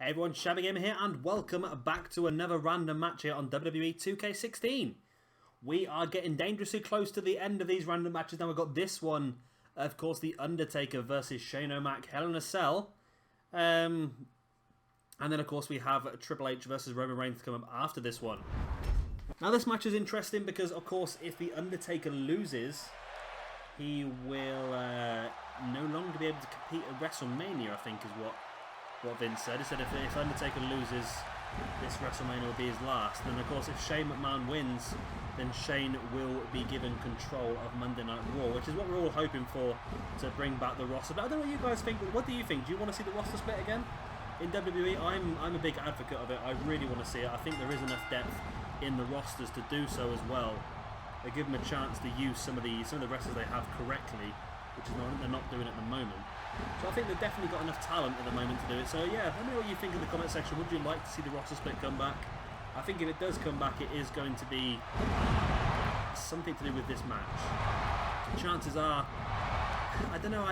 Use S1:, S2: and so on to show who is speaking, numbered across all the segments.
S1: Hey everyone, Shabby Gamer here, and welcome back to another random match here on WWE 2K16. We are getting dangerously close to the end of these random matches. Now we've got this one, of course, the Undertaker versus Shane O'Mac, Hell in a Cell. And then, of course, we have Triple H versus Roman Reigns to come up after this one. Now this match is interesting because, of course, if the Undertaker loses, he will no longer be able to compete at Wrestlemania, I think is what Vince said. He said if Undertaker loses, this Wrestlemania will be his last. And of course, if Shane McMahon wins, then Shane will be given control of Monday Night Raw, which is what we're all hoping for, to bring back the roster. But I don't know what you guys think. What do you think? Do you want to see the roster split again in WWE? I'm a big advocate of it. I really want to see it. I think there is enough depth in the rosters to do so as well. They give them a chance to use some of the wrestlers they have correctly, which is they're not doing at the moment. So I think they've definitely got enough talent at the moment to do it. So yeah, let me know what you think in the comment section. Would you like to see the roster split come back? I think if it does come back, it is going to be something to do with this match. Chances are, I don't know,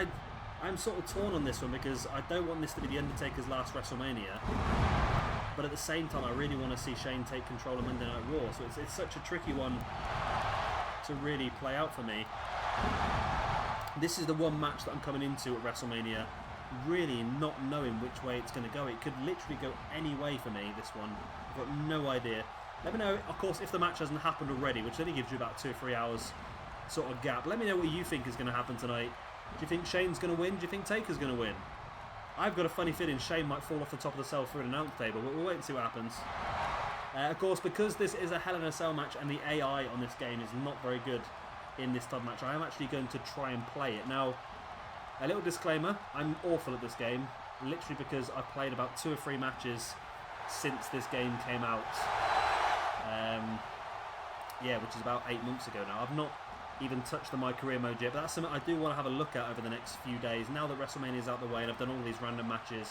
S1: I'm sort of torn on this one because I don't want this to be the Undertaker's last WrestleMania. But at the same time, I really want to see Shane take control of Monday Night Raw. So it's such a tricky one to really play out for me. This is the one match that I'm coming into at WrestleMania really not knowing which way it's going to go. It could literally go any way for me, this one. I've got no idea. Let me know, of course, if the match hasn't happened already, which only gives you about 2 or 3 hours sort of gap. Let me know what you think is going to happen tonight. Do you think Shane's going to win? Do you think Taker's going to win? I've got a funny feeling Shane might fall off the top of the cell through an announce table, but we'll wait and see what happens. Of course, because this is a Hell in a Cell match and the AI on this game is not very good in this type of match, I am actually going to try and play it. Now, a little disclaimer, I'm awful at this game, literally because I've played about 2 or 3 matches since this game came out. Yeah, which is about 8 months ago now. I've not even touched the My Career mode yet, but that's something I do want to have a look at over the next few days. Now that WrestleMania is out of the way and I've done all these random matches,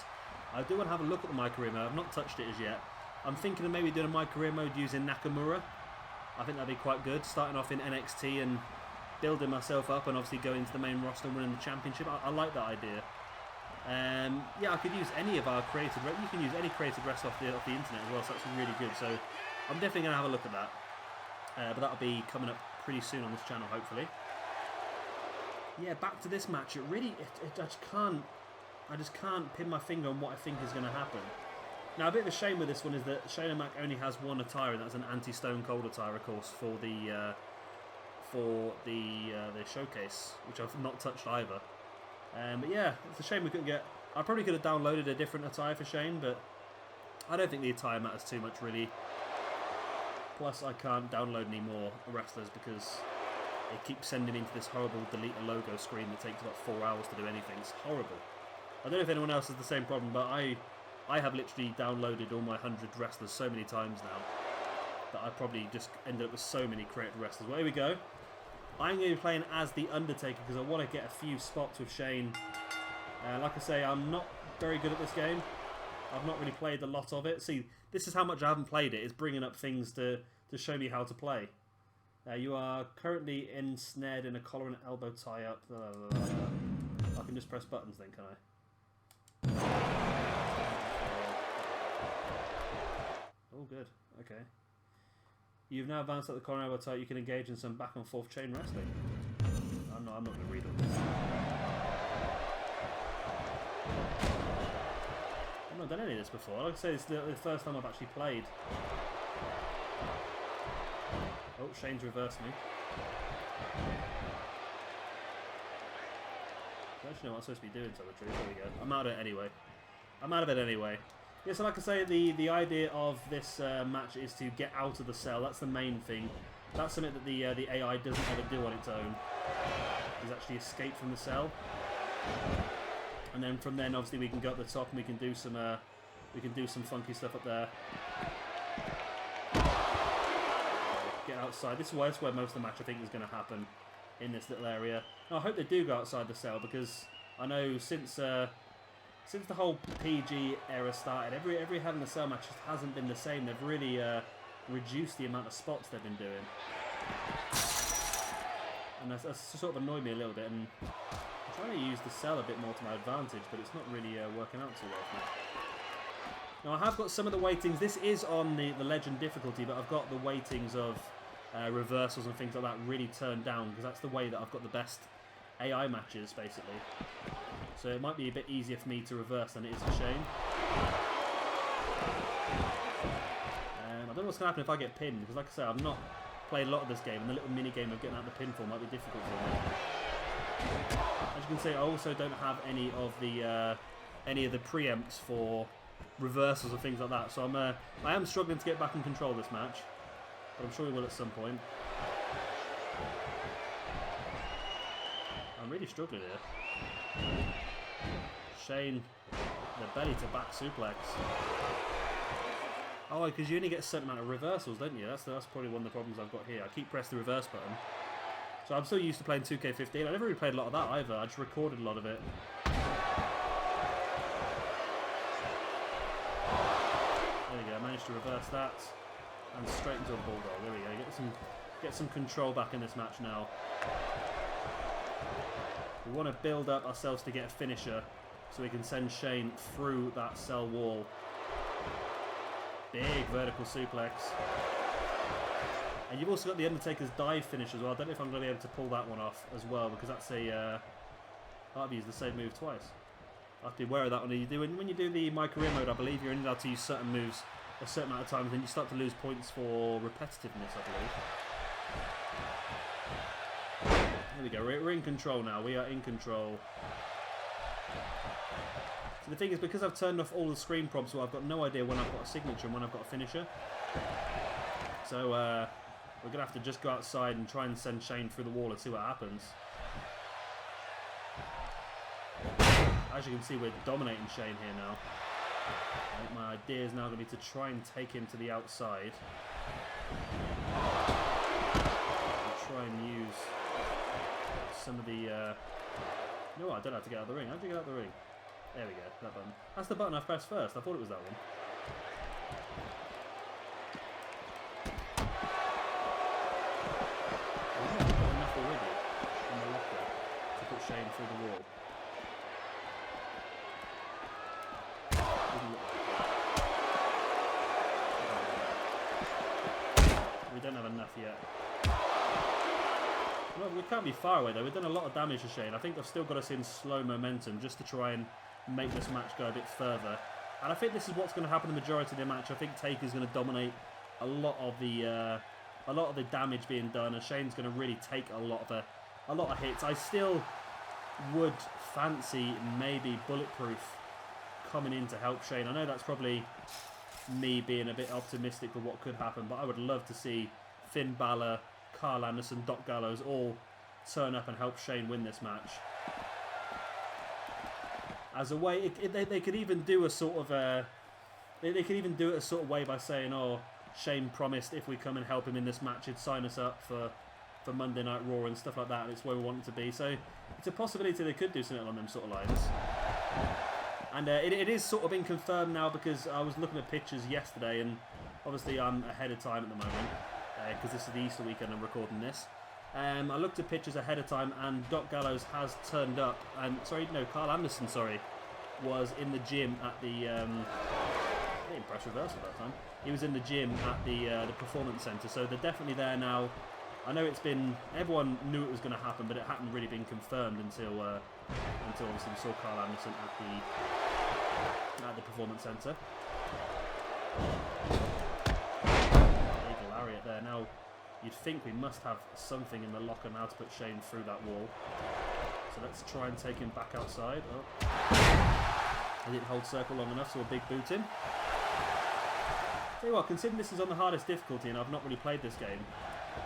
S1: I do want to have a look at the My Career mode. I've not touched it as yet. I'm thinking of maybe doing a My Career mode using Nakamura. I think that'd be quite good, starting off in NXT and building myself up and obviously going into the main roster and winning the championship. I like that idea. Yeah, I could use any of our created... You can use any created wrestler off the internet as well, so that's really good. So I'm definitely going to have a look at that. But that'll be coming up pretty soon on this channel, hopefully. Yeah, back to this match. It really... I just can't pin my finger on what I think is going to happen. Now, a bit of a shame with this one is that Shane O'Mac only has one attire, and that's an anti-Stone Cold attire, of course, for the showcase, which I've not touched either. But yeah, it's a shame we couldn't get... I probably could have downloaded a different attire for Shane, but I don't think the attire matters too much, really. Plus, I can't download any more wrestlers because it keeps sending me into this horrible delete a logo screen that takes about 4 hours to do anything. It's horrible. I don't know if anyone else has the same problem, but I have literally downloaded all my 100 wrestlers so many times now that I probably just ended up with so many created wrestlers. Well, here we go. I'm going to be playing as the Undertaker because I want to get a few spots with Shane. Like I say, I'm not very good at this game. I've not really played a lot of it. See, this is how much I haven't played it. It's bringing up things to show me how to play. You are currently ensnared in a collar and elbow tie-up. I can just press buttons then, can I? Oh, good. Okay. You've now advanced at the corner elbow tie. You can engage in some back and forth chain wrestling. I'm not going to read all this. I've not done any of this before. Like I say, it's the first time I've actually played. Oh, Shane's reversed me. I don't actually know what I'm supposed to be doing, to tell the truth. There we go. I'm out of it anyway. Yeah, so like I say, the idea of this match is to get out of the cell. That's the main thing. That's something that the AI doesn't ever do on its own. Is actually escape from the cell. And then from then, obviously, we can go up the top and we can do some funky stuff up there. Get outside. This is where most of the match I think is going to happen in this little area. Now, I hope they do go outside the cell because I know since the whole PG era started, every Hell in a Cell match just hasn't been the same. They've really reduced the amount of spots they've been doing. And that's sort of annoyed me a little bit. And I'm trying to use the cell a bit more to my advantage, but it's not really working out too well for me. Now I have got some of the weightings. This is on the legend difficulty, but I've got the weightings of reversals and things like that really turned down because that's the way that I've got the best AI matches, basically. So it might be a bit easier for me to reverse than it is for Shane. I don't know what's going to happen if I get pinned, because like I say, I've not played a lot of this game, and the little mini-game of getting out the pinfall might be difficult for me. As you can see, I also don't have any of the preempts for reversals and things like that, so I am struggling to get back and control this match, but I'm sure we will at some point. I'm really struggling here. Shane, the belly to back suplex. Oh, because you only get a certain amount of reversals, don't you? That's probably one of the problems I've got here. I keep pressing the reverse button. So I'm so used to playing 2K15. I never really played a lot of that either. I just recorded a lot of it. There we go. I managed to reverse that and straight into a bulldog. There we go. Get some control back in this match now. We want to build up ourselves to get a finisher so we can send Shane through that cell wall. Big vertical suplex. And you've also got the Undertaker's dive finish as well. I don't know if I'm going to be able to pull that one off as well, because that's a... I've used the same move twice. I have to be aware of that when you do the My Career mode, I believe you're only allowed to use certain moves a certain amount of times, then you start to lose points for repetitiveness, I believe. There we go, we're in control now. We are in control. So the thing is, because I've turned off all the screen prompts, so I've got no idea when I've got a signature and when I've got a finisher. So we're going to have to just go outside and try and send Shane through the wall and see what happens. As you can see, we're dominating Shane here now. I think my idea is now going to be to try and take him to the outside. And try and use some of the... You know what, I don't have to get out of the ring. How do you get out of the ring? There we go, that button. That's the button I pressed first. I thought it was that one. I've got enough already in the locker to put Shane through the wall. We don't have enough yet. Well, we can't be far away though. We've done a lot of damage to Shane. I think I've still got us in slow momentum just to try and make this match go a bit further. And I think this is what's going to happen the majority of the match. I think Taker's going to dominate a lot of the damage being done, and Shane's going to really take a lot of hits. I still would fancy maybe Bulletproof coming in to help Shane. I know that's probably me being a bit optimistic for what could happen, but I would love to see Finn Balor, Carl Anderson, Doc Gallows all turn up and help Shane win this match. As a way, they could even do a sort of they could even do it a sort of way by saying, "Oh, Shane promised if we come and help him in this match, he'd sign us up for Monday Night Raw and stuff like that, and it's where we want it to be." So it's a possibility they could do something along them sort of lines. And it is sort of been confirmed now, because I was looking at pictures yesterday, and obviously I'm ahead of time at the moment because this is the Easter weekend I'm recording this. I looked at pictures ahead of time, and Doc Gallows has turned up, and Carl Anderson, was in the gym at the press reversal that time. He was in the gym at the performance center, so they're definitely there now. I know everyone knew it was going to happen, but it hadn't really been confirmed until obviously we saw Carl Anderson at the performance center. Eagle lariat there. Now you'd think we must have something in the locker now to put Shane through that wall. So let's try and take him back outside. Oh. I didn't hold circle long enough, so a big boot in. Tell you what, considering this is on the hardest difficulty and I've not really played this game,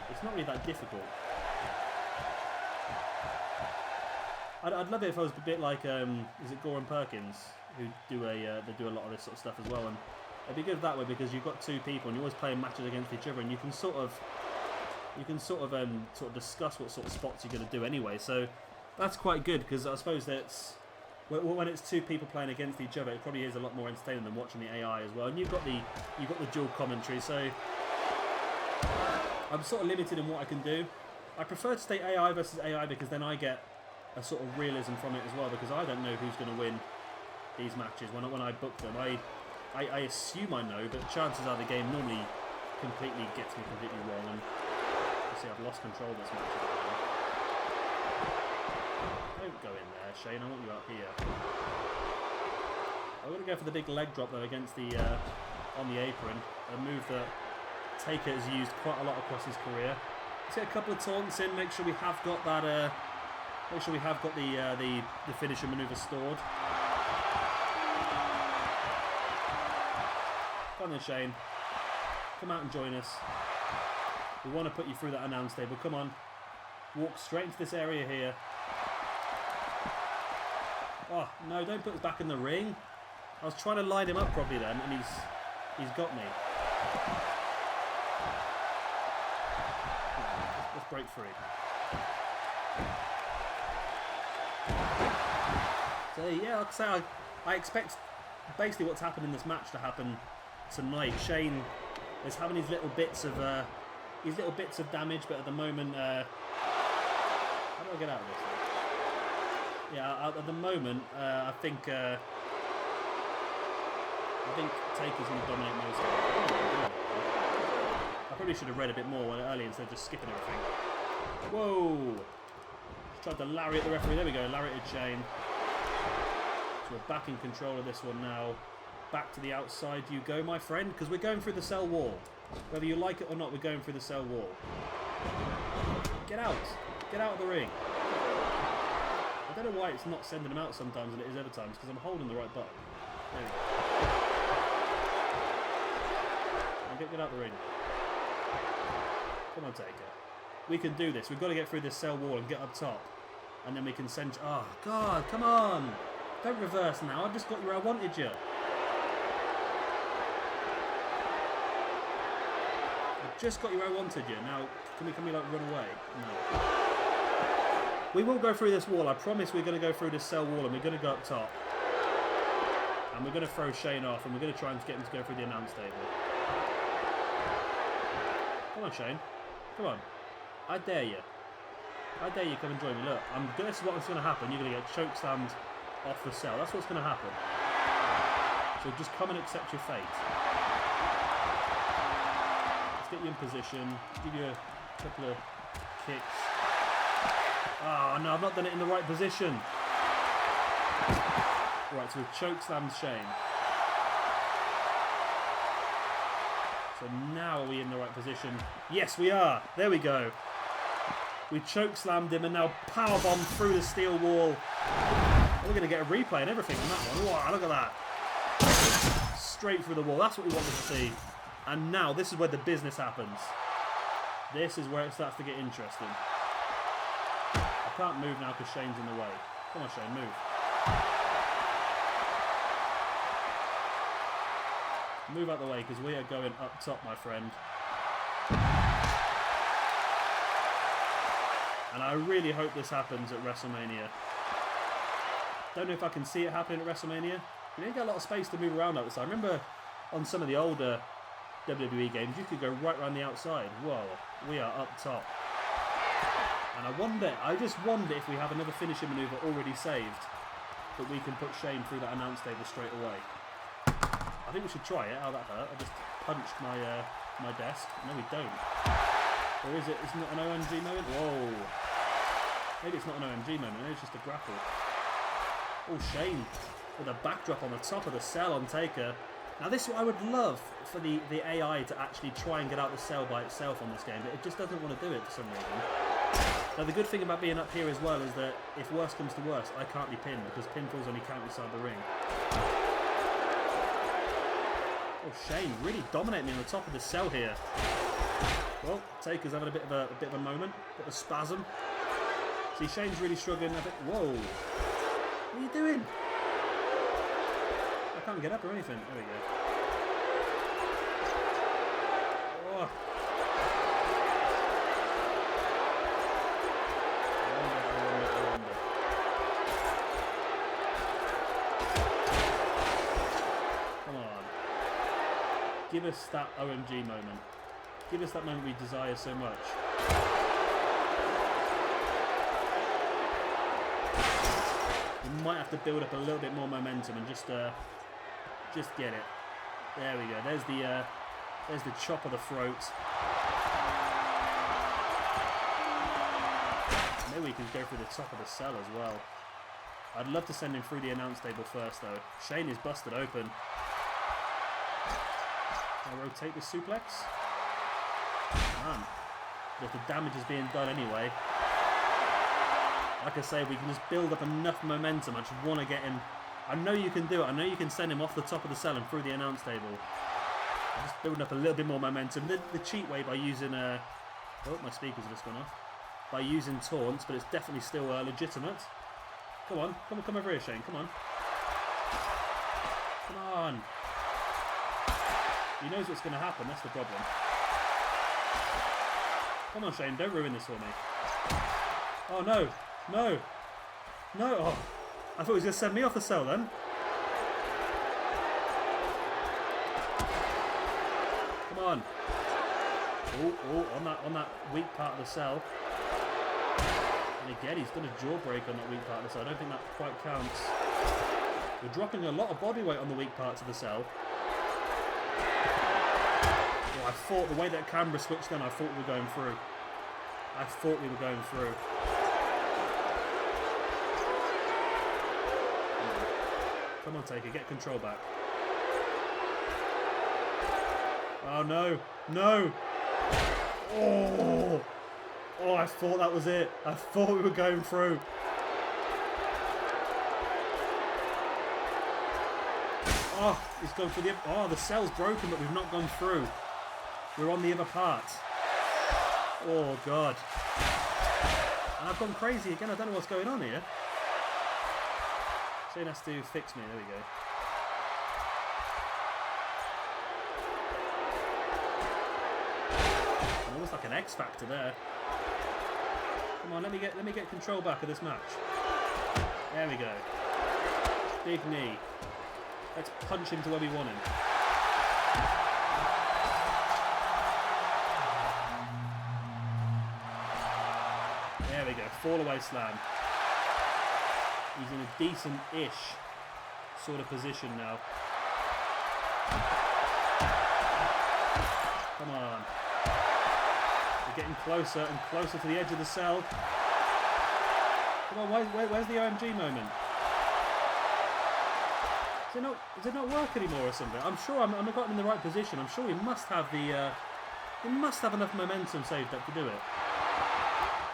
S1: it's not really that difficult. I'd love it if I was a bit like, is it Gore and Perkins, who do a lot of this sort of stuff as well, and it'd be good that way because you've got two people and you're always playing matches against each other, and you can sort of discuss what sort of spots you're going to do anyway. So that's quite good, because I suppose that's when it's two people playing against each other, it probably is a lot more entertaining than watching the AI as well. And you've got the dual commentary, so I'm sort of limited in what I can do. I prefer to stay AI versus AI because then I get a sort of realism from it as well, because I don't know who's going to win these matches when I book them. I assume I know, but chances are the game normally gets me completely wrong. And you see, I've lost control of this match. Don't go in there, Shane. I want you up here. I'm going to go for the big leg drop though against the on the apron, a move that Taker has used quite a lot across his career. Let's get a couple of taunts in. Make sure we have got that. Make sure we have got the finisher maneuver stored. Come on then, Shane. Come out and join us. We want to put you through that announce table. Come on. Walk straight into this area here. Oh, no, don't put us back in the ring. I was trying to line him up properly then, and he's got me. Let's break free. So yeah, like I say, I expect basically what's happened in this match to happen tonight. Shane is having these little bits of damage, but at the moment, how do I get out of this? Yeah, at the moment, I think Taker's going to dominate most of it. I probably should have read a bit more earlier instead of just skipping everything. Whoa! Just tried to lariat the referee. There we go, lariated Shane. So we're back in control of this one now. Back to the outside you go, my friend, because we're going through the cell wall. Whether you like it or not, we're going through the cell wall. Get out! Get out of the ring. I don't know why it's not sending them out sometimes than it is other times, because I'm holding the right button. There we go. Get out the ring. Come on, Taker. We can do this. We've got to get through this cell wall and get up top. And then we can send... Oh, God, come on! Don't reverse now. I've just got you where I wanted you. I've just got you where I wanted you. Now, can we like, run away? No. We will go through this wall. I promise we're going to go through this cell wall and we're going to go up top. And we're going to throw Shane off and we're going to try and get him to go through the announce table. Come on, Shane. Come on. I dare you. I dare you come and join me. Look, this is what's going to happen. You're going to get chokeslammed off the cell. That's what's going to happen. So just come and accept your fate. Let's get you in position. Give you a couple of kicks. Oh, no, I've not done it in the right position. Right, so we've chokeslammed Shane. So now are we in the right position? Yes, we are. There we go. We chokeslammed him and now powerbombed through the steel wall. We're going to get a replay and everything on that one. Wow, look at that. Straight through the wall. That's what we wanted to see. And now this is where the business happens. This is where it starts to get interesting. I can't move now because Shane's in the way. Come on, Shane, move. Move out the way because we are going up top, my friend. And I really hope this happens at Wrestlemania. Don't know if I can see it happening at Wrestlemania. You don't get a lot of space to move around like this. I remember on some of the older WWE games, you could go right around the outside. Whoa, we are up top. And I just wonder if we have another finishing maneuver already saved that we can put Shane through that announce table straight away. I think we should try it. How that hurt. I just punched my desk. No, we don't. Or is it? It's not an OMG moment? Whoa. Maybe it's not an OMG moment. Maybe it's just a grapple. Oh, Shane with a backdrop on the top of the cell on Taker. Now this is what I would love for the AI to actually try and get out the cell by itself on this game, but it just doesn't want to do it for some reason. Now the good thing about being up here as well is that if worse comes to worse, I can't be pinned because pinfalls only count inside the ring. Oh, Shane really dominating me on the top of the cell here. Well, Taker's having a bit of a moment, a bit of a spasm. See, Shane's really struggling a bit. Whoa! What are you doing? I can't get up or anything. There we go. Oh. Come on. Give us that OMG moment. Give us that moment we desire so much. We might have to build up a little bit more momentum and just get it. There we go. There's the chop of the throat. Maybe we can go through the top of the cell as well. I'd love to send him through the announce table first, though. Shane is busted open. I'll rotate the suplex. Man, if the damage is being done anyway. Like I say, we can just build up enough momentum. I just want to get him. I know you can do it. I know you can send him off the top of the cell and through the announce table. I'm just building up a little bit more momentum. The cheat way by using oh, my speakers have just gone off. By using taunts, but it's definitely still legitimate. Come on, come over here, Shane. Come on. Come on. He knows what's going to happen. That's the problem. Come on, Shane. Don't ruin this for me. Oh no, no, no! Oh, I thought he was going to send me off the cell then. Come on. Oh, on that weak part of the cell. And again, he's done a jawbreak on that weak part of the cell. I don't think that quite counts. We're dropping a lot of body weight on the weak parts of the cell. Oh, I thought the way that camera switched then, I thought we were going through. I thought we were going through. Come on, Taker, get control back. Oh no, no! Oh! Oh, I thought that was it. I thought we were going through. Oh, he's gone for the... Oh, the cell's broken, but we've not gone through. We're on the other part. Oh, God. And I've gone crazy again. I don't know what's going on here. Shane has to fix me. There we go. Almost like an X Factor there. Come on, let me get control back of this match. There we go. Big knee. Let's punch him to where we want him. There we go. Fall away slam. He's in a decent-ish sort of position now. Come on. We're getting closer and closer to the edge of the cell. Come on, where's the OMG moment? Does it not work anymore or something? I'm sure I'm got in the right position. I'm sure we must have enough momentum saved up to do it.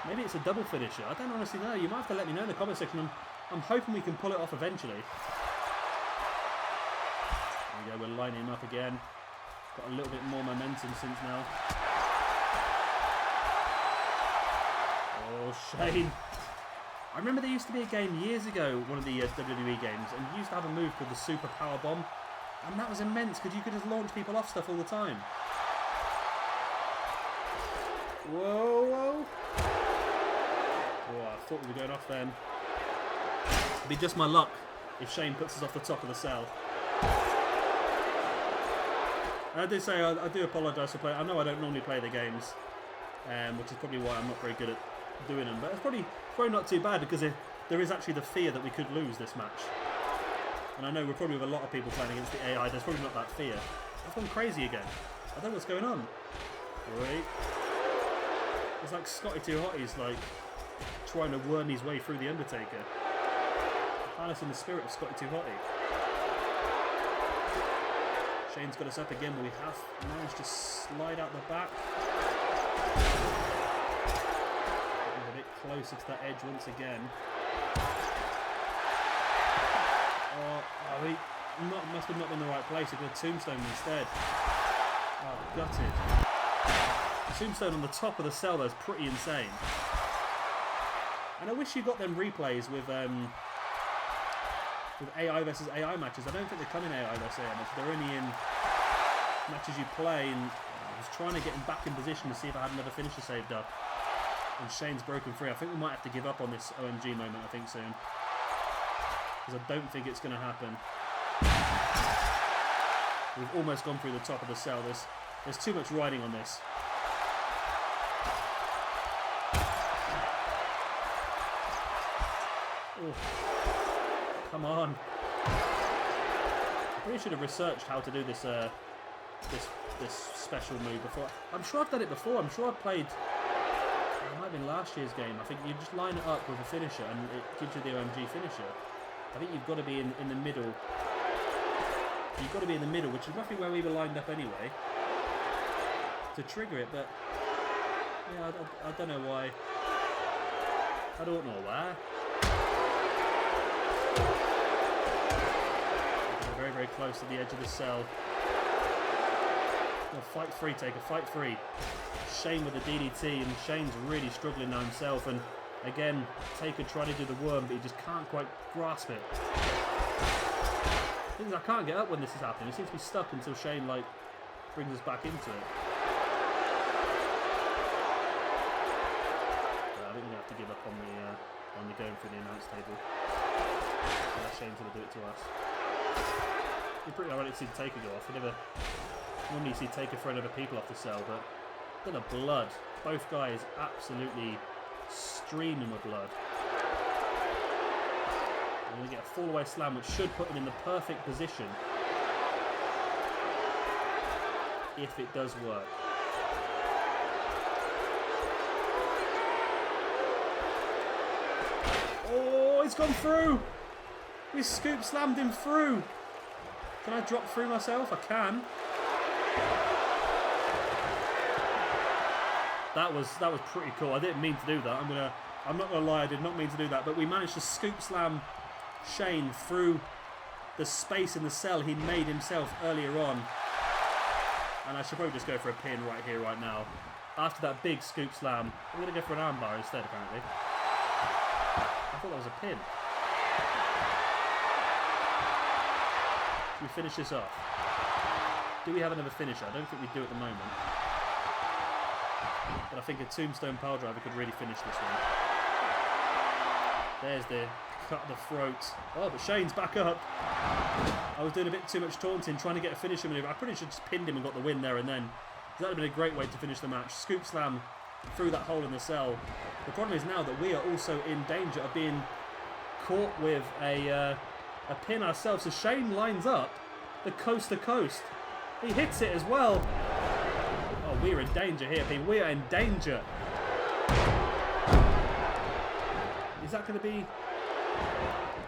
S1: Maybe it's a double finisher. I don't honestly know. You might have to let me know in the comment section. I'm hoping we can pull it off eventually. There we go. We're lining him up again. Got a little bit more momentum since now. Oh, Shane. I remember there used to be a game years ago, one of the WWE games, and you used to have a move called the Super Power Bomb, and that was immense because you could just launch people off stuff all the time. Whoa, whoa. Oh, I thought we were going off then. It'd be just my luck if Shane puts us off the top of the cell. I did say I do apologise for playing. I know I don't normally play the games, which is probably why I'm not very good at doing them, but it's probably not too bad because there is actually the fear that we could lose this match. And I know we're probably with a lot of people playing against the AI, there's probably not that fear. I've gone crazy again. I don't know what's going on. Wait. It's like Scotty 2 Hotty's like trying to worm his way through the Undertaker. Harnessing the spirit of Scotty 2 Hotty. Shane's got us up again, but we have managed to slide out the back. Getting a bit closer to that edge once again. He must have not been in the right place. He did a tombstone instead. Oh, gutted. The tombstone on the top of the cell though is pretty insane. And I wish you got them replays with AI versus AI matches. I don't think they come in AI versus AI matches. They're only in matches you play. And I was trying to get him back in position to see if I had another finisher saved up. And Shane's broken free. I think we might have to give up on this OMG moment, I think, soon. Because I don't think it's going to happen. We've almost gone through the top of the cell. There's too much riding on this. Ooh. Come on. Really should have researched how to do this this special move before. I'm sure I've done it before. I'm sure I've played. It might have been last year's game. I think you just line it up with a finisher and it gives you the OMG finisher. I think you've got to be in the middle. You've got to be in the middle, which is roughly where we were lined up anyway, to trigger it. But yeah, I don't know why. I don't know why. We're very, very close to the edge of the cell. No, fight free, Taker, fight free. Shane with the DDT, and Shane's really struggling now himself. And again, Taker trying to do the worm, but he just can't quite grasp it. The thing is, I can't get up when this is happening. It seems to be stuck until Shane like brings us back into it. I think we have to give up on the going for the announce table. Yeah, Shane's going to do it to us. It's pretty ironic to see Taker go off. Normally you see Taker throwing other people off the cell, but look at the blood. Both guys absolutely streaming with blood. And we get a fall-away slam, which should put him in the perfect position if it does work. Oh, he's gone through! We scoop slammed him through! Can I drop through myself? I can. That was pretty cool. I didn't mean to do that. I'm not gonna lie, I did not mean to do that, but we managed to scoop slam Shane through the space in the cell he made himself earlier on. And I should probably just go for a pin right here, right now. After that big scoop slam, I'm gonna go for an armbar instead, apparently. I thought that was a pin. We finish this off. Do we have another finisher? I don't think we do at the moment. But I think a tombstone power driver could really finish this one. There's the cut the throat. Oh, but Shane's back up. I was doing a bit too much taunting, trying to get a finisher maneuver. I pretty much just pinned him and got the win there and then. That would have been a great way to finish the match. Scoop slam through that hole in the cell. The problem is now that we are also in danger of being caught with a pin ourselves. So Shane lines up the coast to coast. He hits it as well. Oh, we're in danger here, people. We are in danger. Is that going to be...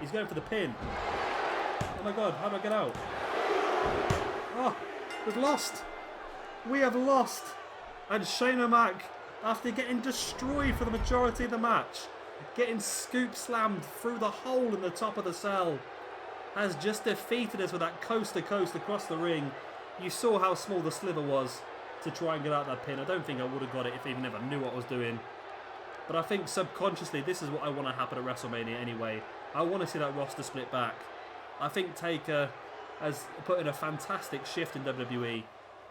S1: He's going for the pin. Oh my god, how do I get out? Oh, we've lost. We have lost. And Shane O'Mac, after getting destroyed for the majority of the match, getting scoop slammed through the hole in the top of the cell, has just defeated us with that coast to coast across the ring. You saw how small the sliver was to try and get out that pin. I don't think I would have got it if I even ever knew what I was doing. But I think subconsciously this is what I want to happen at Wrestlemania anyway. I want to see that roster split back. I think Taker has put in a fantastic shift in WWE,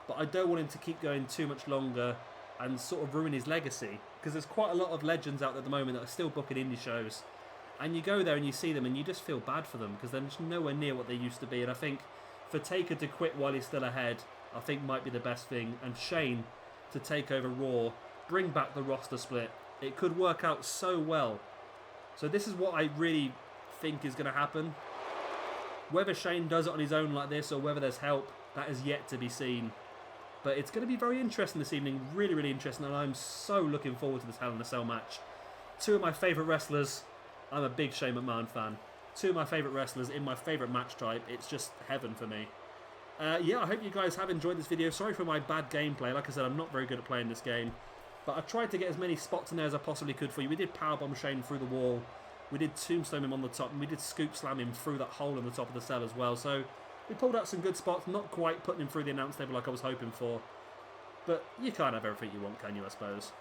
S1: but I don't want him to keep going too much longer and sort of ruin his legacy, because there's quite a lot of legends out there at the moment that are still booking indie shows, and you go there and you see them and you just feel bad for them because they're just nowhere near what they used to be. And I think for Taker to quit while he's still ahead, I think might be the best thing, and Shane to take over Raw, bring back the roster split. It could work out so well. So this is what I really think is going to happen. Whether Shane does it on his own like this or whether there's help, that is yet to be seen. But it's going to be very interesting this evening. Really, really interesting. And I'm so looking forward to this Hell in a Cell match. Two of my favourite wrestlers. I'm a big Shane McMahon fan. Two of my favourite wrestlers in my favourite match type. It's just heaven for me. Yeah, I hope you guys have enjoyed this video. Sorry for my bad gameplay. Like I said, I'm not very good at playing this game. But I tried to get as many spots in there as I possibly could for you. We did powerbomb Shane through the wall. We did tombstone him on the top. And we did scoop slam him through that hole in the top of the cell as well. So we pulled out some good spots. Not quite putting him through the announce table like I was hoping for. But you can't have everything you want, can you, I suppose.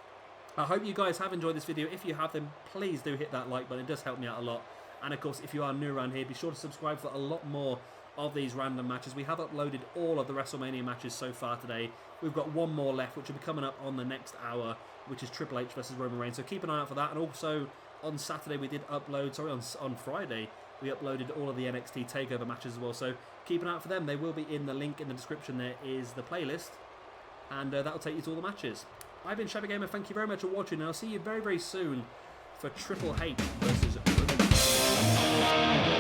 S1: I hope you guys have enjoyed this video. If you have, then please do hit that like button. It does help me out a lot. And of course, if you are new around here, be sure to subscribe for a lot more of these random matches. We have uploaded all of the Wrestlemania matches so far today. We've got one more left, which will be coming up on the next hour, which is Triple H versus Roman Reigns. So keep an eye out for that. And also on Saturday we did upload, sorry, on Friday we uploaded all of the NXT TakeOver matches as well. So keep an eye out for them. They will be in the link in the description. There is the playlist, and that will take you to all the matches. I've been Shabby Gamer. Thank you very much for watching, and I'll see you very, very soon for Triple H versus Roman Reigns.